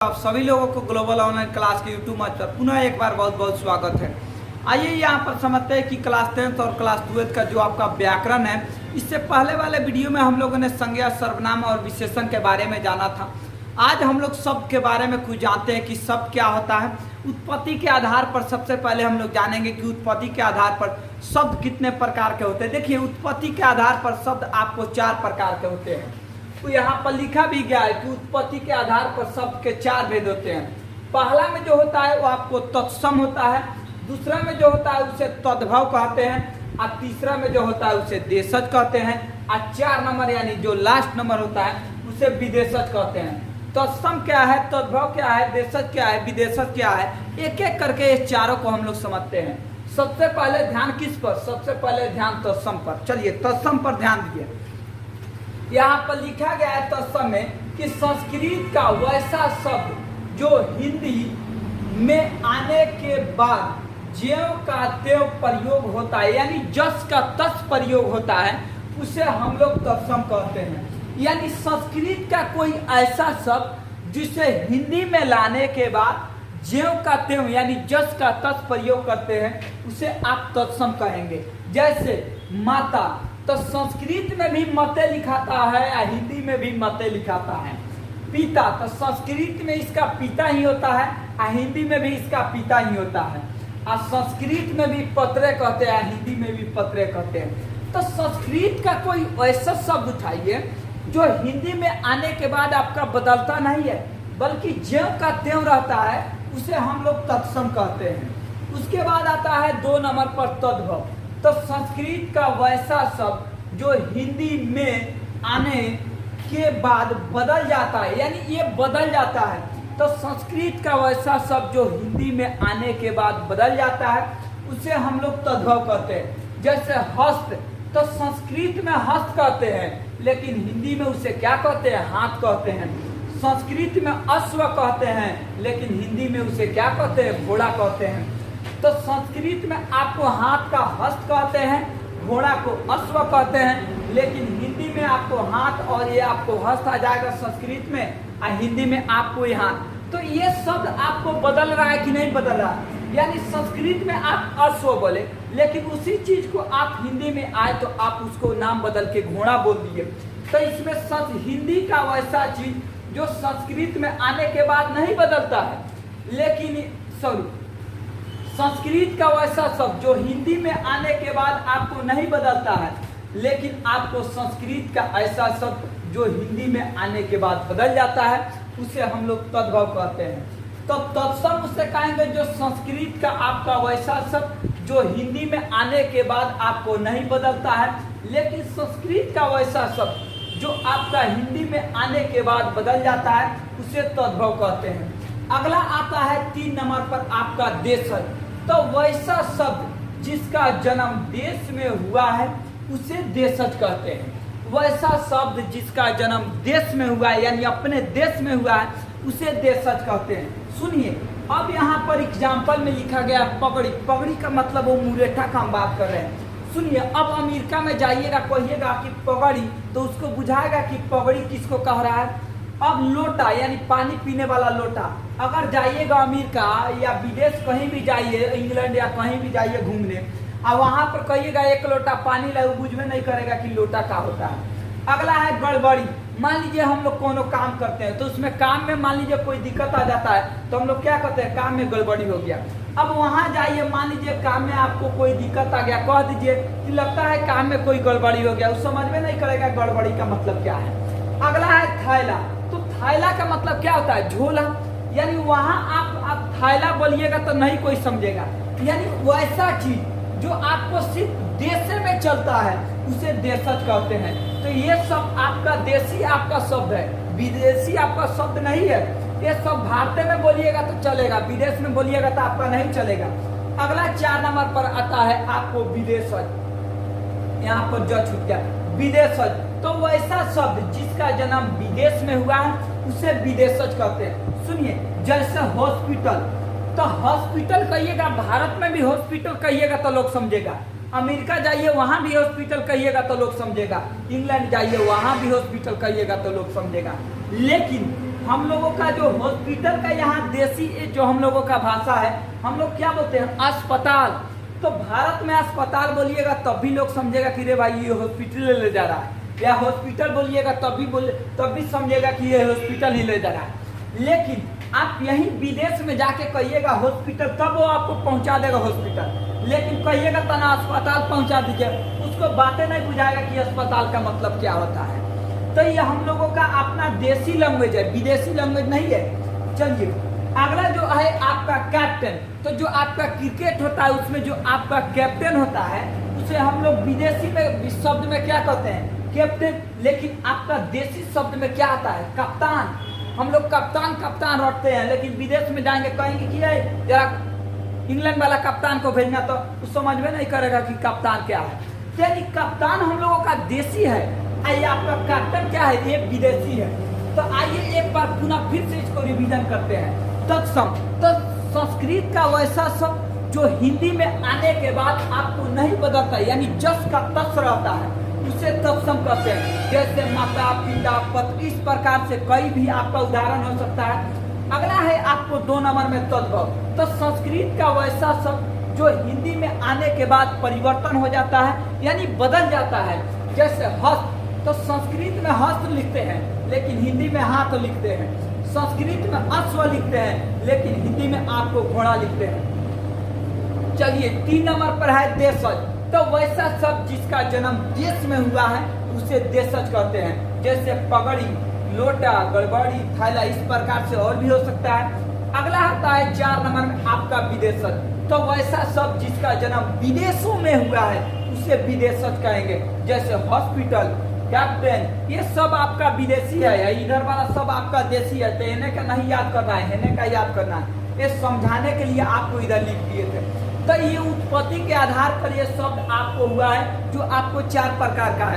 आप सभी लोगों को ग्लोबल ऑनलाइन क्लास के यूट्यूब मंच पर पुनः एक बार बहुत बहुत स्वागत है। आइए यहाँ पर समझते हैं कि क्लास 10th और क्लास 12th का जो आपका व्याकरण है, इससे पहले वाले वीडियो में हम लोगों ने संज्ञा, सर्वनाम और विशेषण के बारे में जाना था। आज हम लोग शब्द के बारे में कुछ जानते हैं कि शब्द क्या होता है। उत्पत्ति के आधार पर सबसे पहले हम लोग जानेंगे कि उत्पत्ति के आधार पर शब्द कितने प्रकार के होते हैं। देखिए, उत्पत्ति के आधार पर शब्द आपको 4 प्रकार के होते हैं। तो यहाँ पर लिखा भी गया है कि उत्पत्ति के आधार पर शब्द के 4 भेद होते हैं। पहला में जो होता है वो आपको तत्सम होता है, दूसरा में जो होता है उसे तद्भव कहते हैं, और तीसरा में जो होता है उसे देशज कहते हैं, और 4 नंबर यानी जो लास्ट नंबर होता है उसे विदेशज कहते हैं। तत्सम क्या है, तद्भव क्या है, देशज क्या है, विदेशज क्या है, एक एक करके ये चारों को हम लोग समझते हैं। सबसे पहले ध्यान किस पर, सबसे पहले ध्यान तत्सम पर। चलिए तत्सम पर ध्यान दीजिए। यहाँ पर लिखा गया है तत्सम में कि संस्कृत का वैसा शब्द जो हिंदी में आने के बाद ज्यों का त्यों प्रयोग होता है, यानी जस का तस प्रयोग होता है, उसे हम लोग तत्सम कहते हैं। यानी संस्कृत का कोई ऐसा शब्द जिसे हिंदी में लाने के बाद ज्यों का त्यों यानी जस का तस प्रयोग करते हैं, उसे आप तत्सम कहेंगे। जैसे माता, तो संस्कृत में भी मते लिखाता है या हिंदी में भी मते लिखाता है। पिता, तो संस्कृत में इसका पिता ही होता है और हिंदी में भी इसका पिता ही होता है। और संस्कृत में भी पत्रे कहते हैं, हिंदी में भी पत्रे कहते हैं। तो संस्कृत का कोई ऐसा शब्द उठाइए जो हिंदी में आने के बाद आपका बदलता नहीं है, बल्कि ज्यों का त्यों रहता है, उसे हम लोग तत्सम कहते हैं। उसके बाद आता है 2 नंबर पर तद्भव। तो संस्कृत का वैसा शब्द जो हिंदी में आने के बाद बदल जाता है, यानी ये बदल जाता है। तो संस्कृत का वैसा शब्द जो हिंदी में आने के बाद बदल जाता है, उसे हम लोग तद्भव कहते हैं। जैसे हस्त, तो संस्कृत में हस्त कहते हैं, लेकिन हिंदी में उसे क्या कहते हैं, हाथ कहते हैं। संस्कृत में अश्व कहते हैं, लेकिन हिंदी में उसे क्या कहते हैं, घोड़ा कहते हैं। तो संस्कृत में आपको हाथ का हस्त कहते हैं, घोड़ा को अश्व कहते हैं, लेकिन हिंदी में आपको हाथ और ये आपको हस्त आ जाएगा संस्कृत में, और हिंदी में आपको ये हाथ। तो ये शब्द आपको बदल रहा है कि नहीं बदल रहा है? यानी संस्कृत में आप अश्व बोले, लेकिन उसी चीज को आप हिंदी में आए तो आप उसको नाम बदल के घोड़ा बोल दिए। तो इसमें हिंदी का वैसा चीज जो संस्कृत में आने के बाद नहीं बदलता है, लेकिन संस्कृत का वैसा शब्द जो हिंदी में आने के बाद आपको नहीं बदलता है, लेकिन आपको संस्कृत का ऐसा शब्द जो हिंदी में आने के बाद बदल जाता है, उसे हम लोग तद्भव कहते हैं। तो तत्सम उसे कहेंगे जो संस्कृत का आपका वैसा शब्द जो हिंदी में आने के बाद आपको नहीं बदलता है, लेकिन संस्कृत का वैसा शब्द जो आपका हिंदी में आने के बाद बदल जाता है, उसे तद्भव कहते हैं। अगला आता है 3 नंबर पर आपका देशज। तो वैसा शब्द जिसका जन्म देश में हुआ है, उसे देशज कहते हैं। वैसा शब्द जिसका जन्म देश में हुआ है, यानी अपने देश में हुआ है, उसे देशज कहते हैं। सुनिए, अब यहाँ पर एग्जाम्पल में लिखा गया पगड़ी। पगड़ी का मतलब वो मुरेठा का हम बात कर रहे हैं। सुनिए, अब अमेरिका में जाइएगा, कहिएगा कि पगड़ी, तो उसको बुझाएगा कि पगड़ी किसको कह रहा है। अब लोटा यानी पानी पीने वाला लोटा, अगर जाइएगा अमेरिका या विदेश कहीं भी जाइए, इंग्लैंड या कहीं भी जाइए घूमने, और वहां पर कहिएगा 1 लोटा पानी लाओ, बुझवे नहीं करेगा कि लोटा का होता है। अगला है गड़बड़ी। मान लीजिए हम लोग कोनो काम करते हैं, तो उसमें काम में मान लीजिए कोई दिक्कत आ जाता है, तो हम लोग क्या कहते हैं, काम में गड़बड़ी हो गया। अब वहां जाइए, मान लीजिए काम में आपको कोई दिक्कत आ गया, कह दीजिए कि लगता है काम में कोई गड़बड़ी हो गया, उस समझ में नहीं करेगा गड़बड़ी का मतलब क्या है। अगला है थैला। तो थैला का मतलब क्या होता है, झोला। यानी वहां आप थैला बोलिएगा तो नहीं कोई समझेगा। यानी वैसा चीज जो आपको सिर्फ देश में चलता है, उसे देशज कहते हैं। तो ये सब आपका देसी आपका शब्द है, विदेशी आपका शब्द नहीं है। ये सब भारत में बोलिएगा तो चलेगा, विदेश में बोलिएगा तो आपका नहीं चलेगा। अगला 4 नंबर पर आता है आपको विदेशज। यहाँ पर जो छूट गया विदेशज। तो वैसा शब्द जिसका जन्म विदेश में हुआ है, उसे विदेशज कहते हैं। सुनिए, जैसे हॉस्पिटल, तो हॉस्पिटल कहिएगा, भारत में भी हॉस्पिटल कहिएगा तो लोग समझेगा। अमेरिका जाइए, वहां भी हॉस्पिटल कहिएगा तो लोग समझेगा। इंग्लैंड जाइए, वहां भी हॉस्पिटल कहिएगा तो लोग समझेगा। लेकिन हम लोगों का जो हॉस्पिटल का यहाँ देसी जो हम लोगों का भाषा है, हम लोग क्या बोलते हैं, अस्पताल। तो भारत में अस्पताल बोलिएगा तब भी लोग समझेगा कि रे भाई ये हॉस्पिटल ले जा रहा है, या हॉस्पिटल बोलिएगा तब भी समझेगा कि ये हॉस्पिटल ही ले जा रहा है। लेकिन आप यहीं विदेश में जाके कहिएगा हॉस्पिटल, तब वो आपको पहुंचा देगा हॉस्पिटल। लेकिन कहिएगा तना अस्पताल पहुंचा दीजिए, उसको बातें नहीं बुझाएगा कि अस्पताल का मतलब क्या होता है। तो ये हम लोगों का अपना देसी लैंग्वेज है, विदेशी लैंग्वेज नहीं है। चलिए अगला जो है आपका कैप्टन। तो जो आपका क्रिकेट होता है उसमें जो आपका कैप्टन होता है उसे हम लोग विदेशी में शब्द में क्या कहते हैं, कैप्टन। लेकिन आपका देसी शब्द में क्या आता है, कप्तान। हम लोग कप्तान कप्तान रटते हैं, लेकिन विदेश में जाएंगे कहेंगे कि जरा इंग्लैंड वाला कप्तान को भेजना, तो उस समझ में नहीं करेगा कि कप्तान क्या है। यानी कप्तान हम लोगों का देसी है, आइए आपका कैप्टन क्या है, ये विदेशी है। तो आइए एक बार पुनः फिर से इसको रिवीजन करते हैं। तत्सम, तो संस्कृत का वैसा शब्द जो हिंदी में आने के बाद आपको नहीं बदलता, यानी जस का तस रहता है, उसे तत्सम कहते हैं। जैसे माता, पिता, पति, इस प्रकार से कई भी आपका उदाहरण हो सकता है। अगला है आपको 2 नंबर में तद्भव। तो संस्कृत का वैसा शब्द जो हिंदी में आने के बाद परिवर्तन हो जाता है, यानी बदल जाता है। जैसे हस्त, तो संस्कृत में हस्त लिखते हैं लेकिन हिंदी में हाथ लिखते हैं। संस्कृत में अश्व लिखते हैं लेकिन हिंदी में आपको घोड़ा लिखते हैं। चलिए 3 नंबर पर है देशज। तो वैसा शब्द जिसका जन्म देश में हुआ है उसे देशज कहते हैं। जैसे पगड़ी, लोटा, गड़बड़ी, थैला, इस प्रकार से और भी हो सकता है। अगला आता है 4 नंबर में आपका विदेशज। तो वैसा शब्द जिसका जन्म विदेशों में हुआ है उसे विदेशज कहेंगे। जैसे हॉस्पिटल, कैप्टन, ये सब आपका विदेशी है, इधर वाला सब आपका देशी है। तो इन्हें का नहीं याद करना है, इन्हें का याद करना है। ये समझाने के लिए आपको इधर लिख दिए थे। तो ये उत्पत्ति के आधार पर ये शब्द आपको हुआ है जो आपको 4 प्रकार का है।